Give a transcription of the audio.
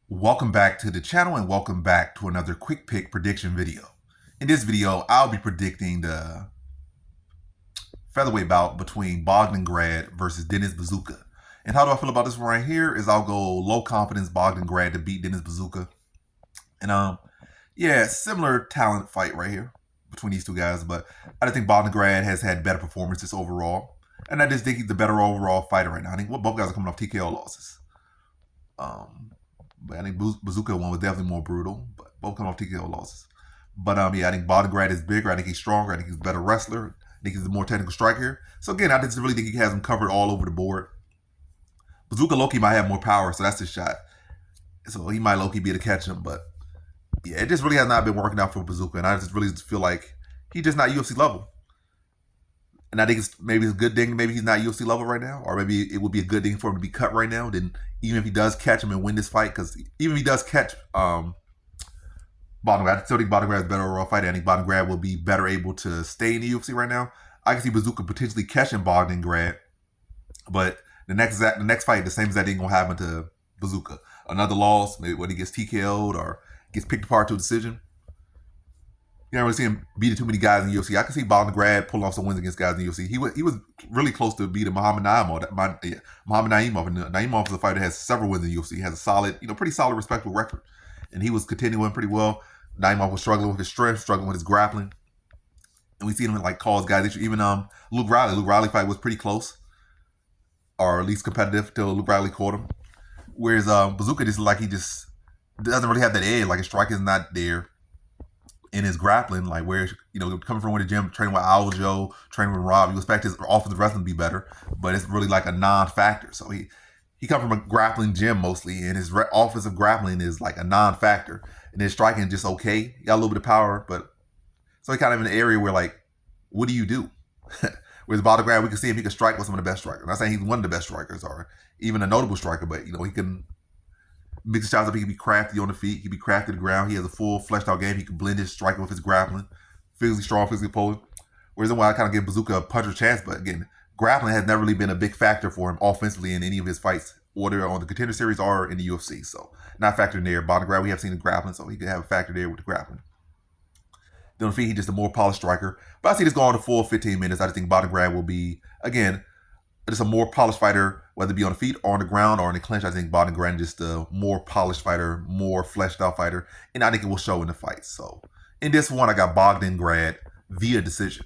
Welcome back to the channel and welcome back to another quick pick prediction video. In this video, I'll be predicting the featherweight bout between Bogdan Grad versus Dennis Buzukja. And how do I feel about this one right here is I'll go low confidence Bogdan Grad to beat Dennis Buzukja. And yeah, similar talent fight right here between these two guys, but I think Bogdan Grad has had better performances overall. And I just think he's the better overall fighter right now. I think both guys are coming off TKO losses. But I think Buzukja one was definitely more brutal, but both come off TKO losses. But yeah, I think Bogdan Grad is bigger. I think he's stronger. I think he's a better wrestler. I think he's a more technical striker. So again, I just really think he has him covered all over the board. Buzukja low-key might have more power, so that's his shot. So he might low-key be able to catch him, but yeah, it just really has not been working out for Buzukja, and I just really feel like he's just not UFC level. And I think maybe it's a good thing. Maybe he's not UFC level right now, or maybe it would be a good thing for him to be cut right now. Then even if he does catch him and win this fight, because even if he does catch Bogdan Grad, I still think Bogdan Grad is better overall fighter. I think Bogdan Grad will be better able to stay in the UFC right now. I can see Buzukja potentially catching Bogdan Grad, but the next fight, the same exact thing gonna happen to Buzukja. Another loss, maybe when he gets TKO'd or gets picked apart to a decision. You don't really see him beating too many guys in the UFC. I can see Bogdan Grad pulling off some wins against guys in the UFC. He was really close to beating Muhammad Naimov. Muhammad Naimov, and Naimov is a fighter that has several wins in the UFC. He has a solid, pretty solid, respectable record, and he was continuing pretty well. Naimov was struggling with his strength, struggling with his grappling, and we see him like cause guys issue. Even Luke Riley fight was pretty close, or at least competitive till Luke Riley caught him. Whereas Buzukja just like he just doesn't really have that edge. Like his strike is not there. In his grappling, like where coming from the gym, training with Aljo, training with Rob, you expect his offensive wrestling to be better, but it's really like a non-factor. So he comes from a grappling gym mostly, and his offensive grappling is like a non-factor, and his striking is just okay. He got a little bit of power, but so he kind of in an area where like, what do you do? Whereas Bogdan Grad, we can see if he can strike with some of the best strikers. I'm not saying he's one of the best strikers or even a notable striker, but he can mix his shots up. He can be crafty on the feet. He can be crafty to the ground. He has a full fleshed out game. He can blend his striking with his grappling. Physically strong, physically potent. Whereas I kind of give Buzukja a puncher's chance, but again, grappling has never really been a big factor for him offensively in any of his fights, whether on the Contender Series or in the UFC. So not factoring there. Bogdan Grad, we have seen the grappling, so he could have a factor there with the grappling. Then on the feet, he's just a more polished striker. But I see this going to full 15 minutes. I just think Bogdan Grad will be, again, just a more polished fighter, whether it be on the feet or on the ground or in the clinch. I think Bogdan Grad is just a more polished fighter, more fleshed out fighter, and I think it will show in the fight. So in this one, I got Bogdan Grad via decision.